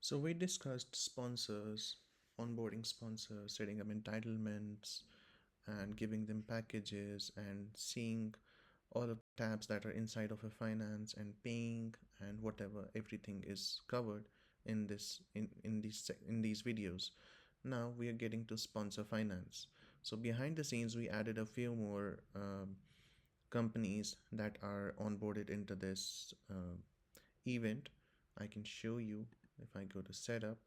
So we discussed sponsors, onboarding sponsors, setting up entitlements, and giving them packages and seeing all of the tabs that are inside of a finance and paying and whatever everything is covered in these videos. Now we are getting to sponsor finance. So behind the scenes we added a few more companies that are onboarded into this event. I can show you if I go to setup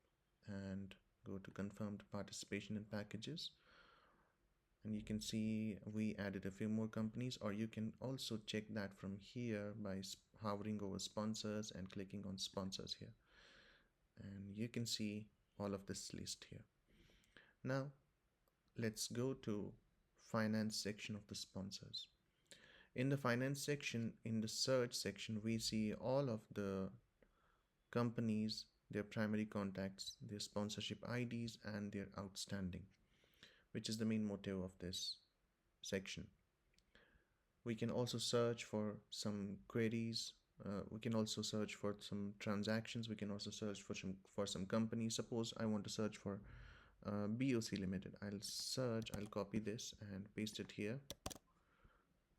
and go to confirmed participation in packages, and you can see we added a few more companies, or you can also check that from here by hovering over sponsors and clicking on sponsors here, and you can see all of this list here. Now let's go to finance section of the sponsors. In the finance section, in the search section, we see all of the companies, their primary contacts, their sponsorship IDs, and their outstanding, which is the main motive of this section. We can also search for some queries. We can also search for some transactions. We can also search for some companies. Suppose I want to search for BOC Limited. I'll copy this and paste it here.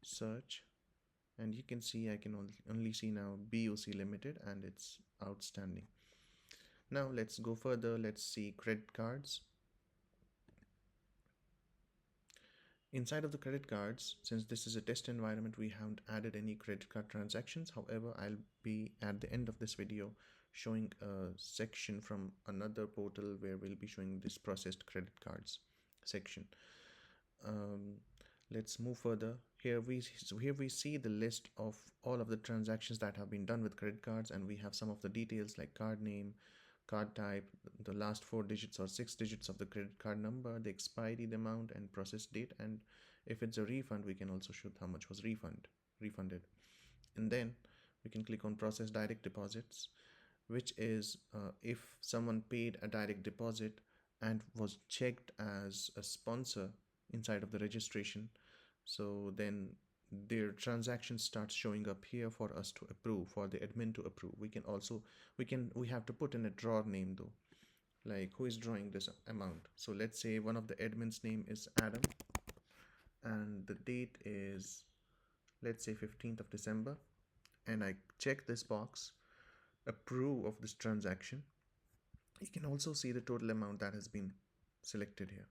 Search, and you can see I can only see now BOC Limited and it's outstanding. Now let's go further. Let's see credit cards. Inside of the credit cards, since this is a test environment, we haven't added any credit card transactions. However, I'll be at the end of this video showing a section from another portal where we'll be showing this processed credit cards section. Let's move further. Here we see the list of all of the transactions that have been done with credit cards, and we have some of the details like card name, card type, the last 4 digits or 6 digits of the credit card number, the expiry, the amount, and process date. And if it's a refund, we can also show how much was refunded. And then we can click on process direct deposits, which is if someone paid a direct deposit and was checked as a sponsor inside of the registration, so then their transaction starts showing up here for us to approve, for the admin to approve. We have to put in a drawer name though, like who is drawing this amount. So let's say one of the admins name is Adam, and the date is, let's say, 15th of December, and I check this box, approve of this transaction. You can also see the total amount that has been selected here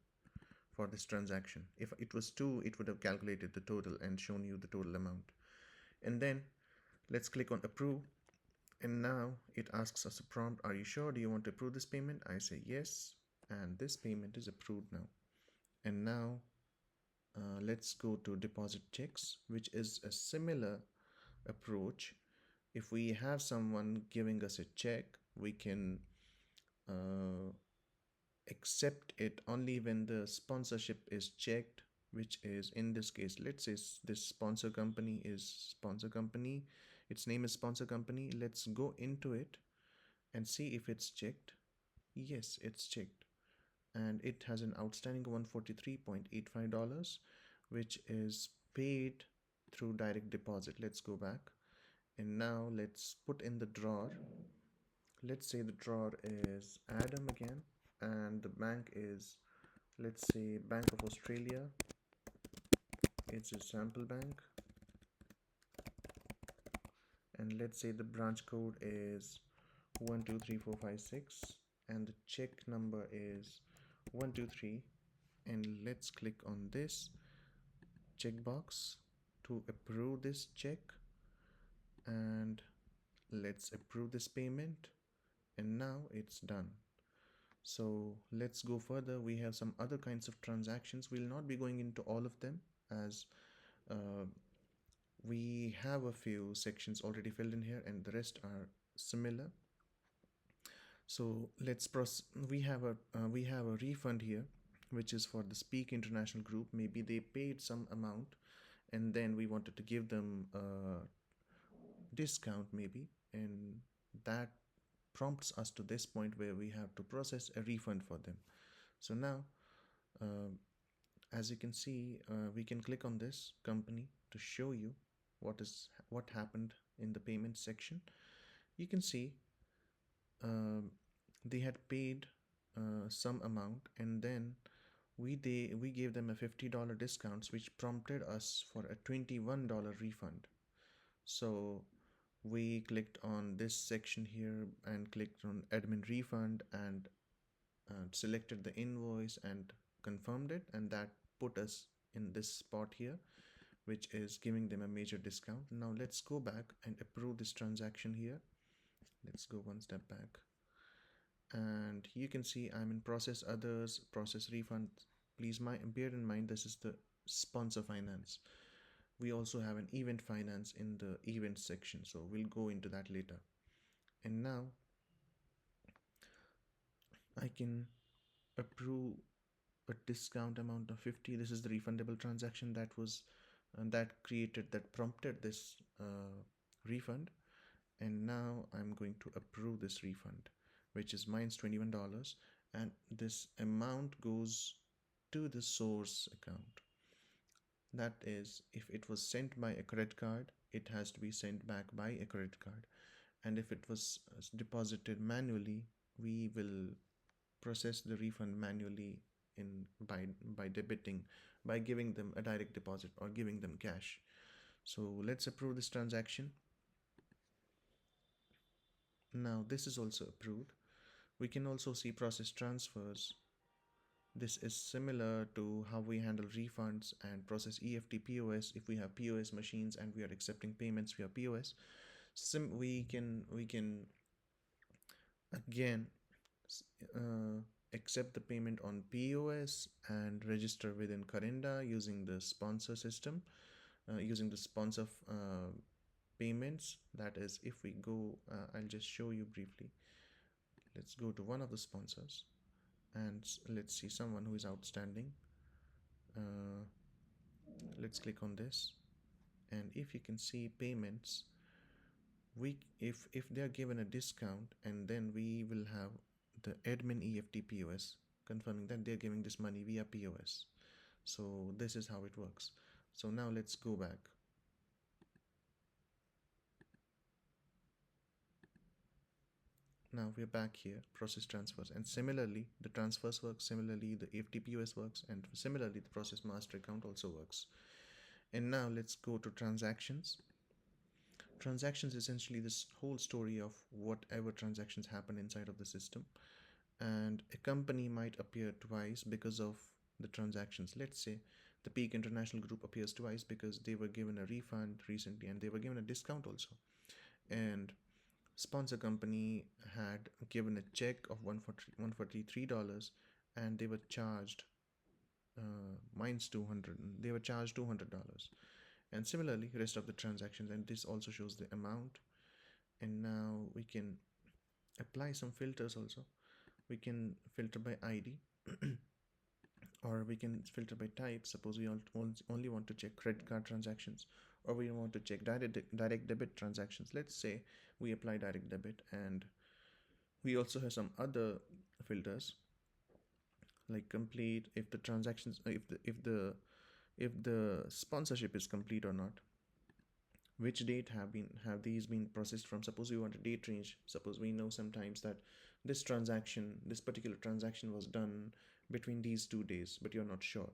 for this transaction. If it was 2, it would have calculated the total and shown you the total amount. And then let's click on approve, and now it asks us a prompt, are you sure, do you want to approve this payment? I say yes, and this payment is approved now. And now let's go to deposit checks, which is a similar approach. If we have someone giving us a check, we can accept it only when the sponsorship is checked, which is in this case, let's say this sponsor company is sponsor company, its name is sponsor company. Let's go into it and see if it's checked. Yes, it's checked, and it has an outstanding $143.85, which is paid through direct deposit. Let's go back, and now let's put in the drawer. Let's say the drawer is Adam again, and the bank is, let's say, Bank of Australia. It's a sample bank, and let's say the branch code is 123456, and the check number is 123. And let's click on this checkbox to approve this check, and let's approve this payment, and now it's done. So let's go further. We have some other kinds of transactions. We'll not be going into all of them, as we have a few sections already filled in here and the rest are similar. So let's we have a refund here, which is for the Speak International Group. Maybe they paid some amount and then we wanted to give them a discount maybe, and that prompts us to this point where we have to process a refund for them. So now as you can see, we can click on this company to show you what happened in the payment section. You can see They had paid some amount, and then we gave them a $50 discounts, which prompted us for a $21 refund. So we clicked on this section here and clicked on admin refund, and selected the invoice and confirmed it, and that put us in this spot here, which is giving them a major discount. Now let's go back and approve this transaction here. Let's go one step back, and you can see I'm in process others, process refund. Please bear in mind this is the sponsor finance. We also have an event finance in the event section, so we'll go into that later. And now I can approve a discount amount of 50. This is the refundable transaction that created, that prompted this refund. And now I'm going to approve this refund, which is minus $21, and this amount goes to the source account. That is, if it was sent by a credit card, it has to be sent back by a credit card, and if it was deposited manually, we will process the refund manually in by debiting, by giving them a direct deposit or giving them cash. So let's approve this transaction. Now this is also approved. We can also see process transfers. This is similar to how we handle refunds and process EFT POS. If we have POS machines and we are accepting payments via POS, we can again uh, accept the payment on POS and register within Currinda using the sponsor system, using the sponsor payments. That is, if we go, I'll just show you briefly. Let's go to one of the sponsors and let's see someone who is outstanding. Uh, let's click on this, and if you can see payments, we if they are given a discount, and then we will have the admin EFT POS confirming that they're giving this money via POS. So this is how it works. So now let's go back. Now we're back here, process transfers, and similarly the transfers work, similarly the EFT POS works, and similarly the process master account also works. And now let's go to transactions. Transactions is essentially this whole story of whatever transactions happen inside of the system, and a company might appear twice because of the transactions. Let's say the Peak International Group appears twice because they were given a refund recently and they were given a discount also. And sponsor company had given a check of $143, and they were charged minus 200. They were charged $200. And similarly, rest of the transactions, and this also shows the amount. And now we can apply some filters also. We can filter by ID or we can filter by type. Suppose we only want to check credit card transactions, or we want to check direct debit transactions. Let's say we apply direct debit, and we also have some other filters like complete, if the transactions, if the sponsorship is complete or not, which date have these been processed from. Suppose we want a date range. Suppose we know sometimes that this particular transaction was done between these 2 days, but you're not sure,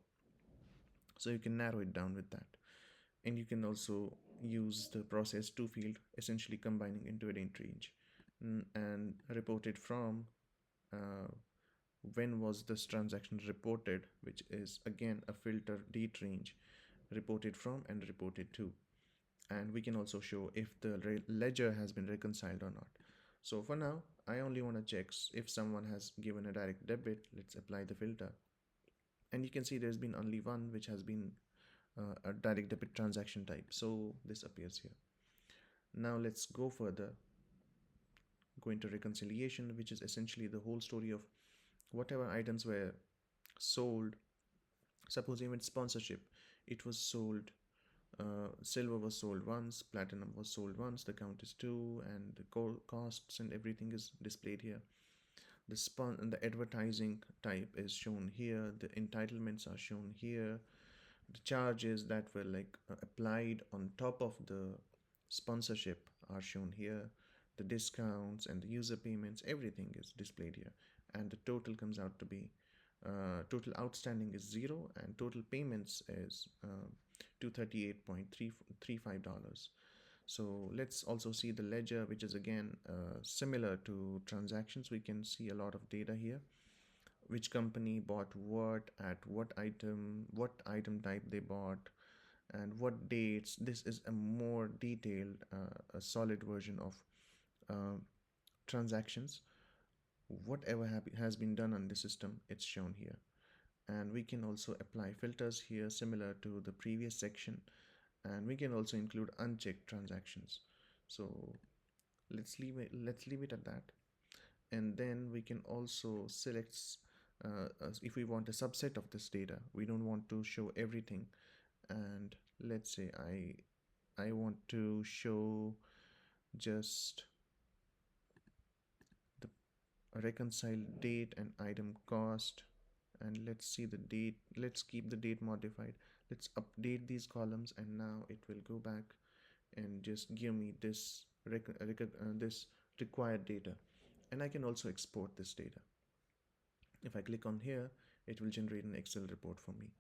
so you can narrow it down with that. And you can also use the process to field, essentially combining into a date range, and reported from, uh, when was this transaction reported, which is again a filter date range, reported from and reported to. And we can also show if the ledger has been reconciled or not. So for now, I only want to check if someone has given a direct debit. Let's apply the filter, and you can see there's been only one which has been a direct debit transaction type, so this appears here. Now let's go further, go into reconciliation, which is essentially the whole story of whatever items were sold. Suppose even sponsorship, it was sold, silver was sold once, platinum was sold once, the count is 2, and the costs and everything is displayed here. The advertising type is shown here, the entitlements are shown here, the charges that were like applied on top of the sponsorship are shown here, the discounts and the user payments, everything is displayed here. And the total comes out to be total outstanding is zero, and total payments is $238.35. So let's also see the ledger, which is again similar to transactions. We can see a lot of data here. Which company bought what at what item type they bought, and what dates. This is a more detailed, a solid version of uh, transactions. Whatever has been done on the system, it's shown here. And we can also apply filters here similar to the previous section, and we can also include unchecked transactions. So let's leave it at that. And then we can also select if we want a subset of this data, we don't want to show everything. And let's say I want to show just the reconciled date and item cost. And let's see the date, let's keep the date modified. Let's update these columns, and now it will go back and just give me this this required data. And I can also export this data. If I click on here, it will generate an Excel report for me.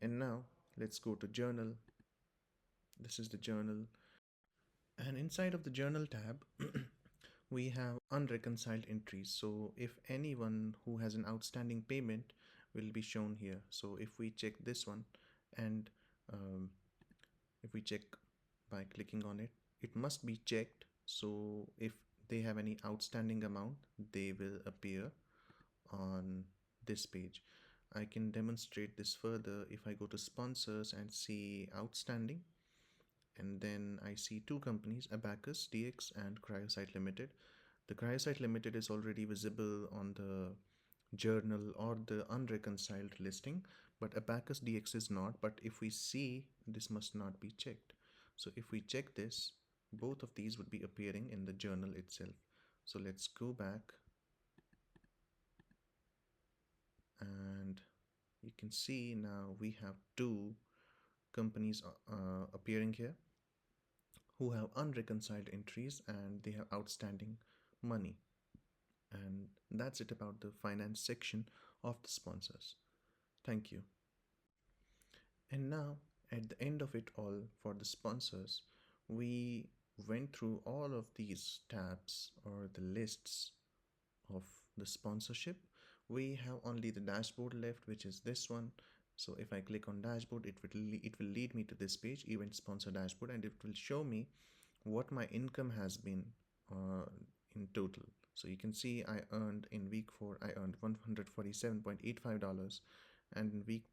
And now let's go to journal. This is the journal. And inside of the journal tab, we have unreconciled entries. So if anyone who has an outstanding payment will be shown here. So if we check this one, and um, if we check by clicking on it, it must be checked. So if they have any outstanding amount, they will appear on this page. I can demonstrate this further if I go to sponsors and see outstanding, and then I see two companies, Abacus DX and Cryosite Limited. The Cryosite Limited is already visible on the journal or the unreconciled listing, but Abacus DX is not. But if we see, this must not be checked. So if we check this, both of these would be appearing in the journal itself. So let's go back, and you can see now we have two companies appearing here who have unreconciled entries and they have outstanding money. And that's it about the finance section of the sponsors. Thank you. And now, at the end of it all, for the sponsors, we went through all of these tabs or the lists of the sponsorship. We have only the dashboard left, which is this one. So if I click on dashboard, it will lead me to this page, event sponsor dashboard, and it will show me what my income has been uh, in total. So you can see I earned in week 4, I earned $147.85, and in week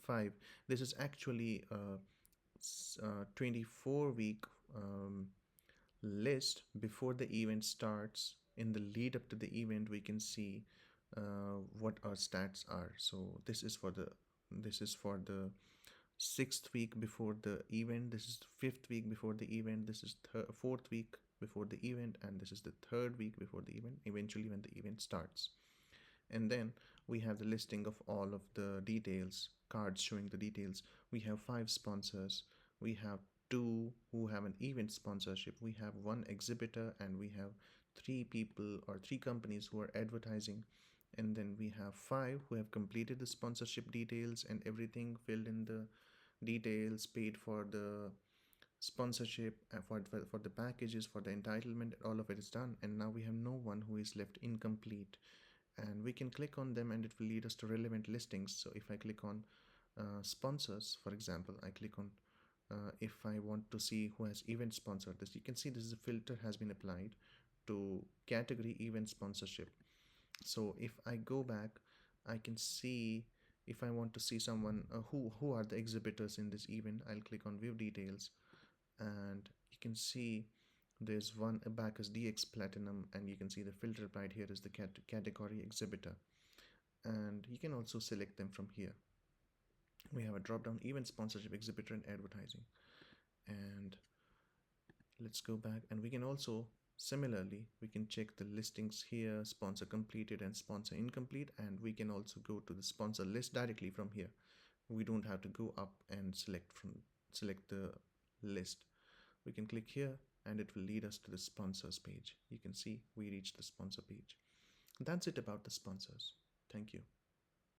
5, this is actually a 24-week list before the event starts. In the lead up to the event, we can see what our stats are. So this is for the 6th week before the event, this is the 5th week before the event, this is 4th week before the event, and this is the 3rd week before the event, eventually when the event starts. And then we have the listing of all of the details, cards showing the details. We have 5 sponsors, we have 2 who have an event sponsorship, we have 1 exhibitor, and we have 3 people or 3 companies who are advertising. And then we have 5 who have completed the sponsorship details and everything, filled in the details, paid for the sponsorship, for the packages, for the entitlement. All of it is done, and now we have no one who is left incomplete. And we can click on them and it will lead us to relevant listings. So if I click on sponsors, for example, I click on if I want to see who has event sponsored this, you can see this is a filter has been applied to category event sponsorship. So if I go back, I can see if I want to see someone who are the exhibitors in this event, I'll click on view details, and you can see there's one Abacus DX Platinum, and you can see the filter applied here is the category exhibitor, and you can also select them from here. We have a drop down event sponsorship, exhibitor, and advertising. And let's go back, and we can also similarly we can check the listings here, sponsor completed and sponsor incomplete, and we can also go to the sponsor list directly from here. We don't have to go up and select the list. We can click here and it will lead us to the sponsors page. You can see we reached the sponsor page. That's it about the sponsors. Thank you.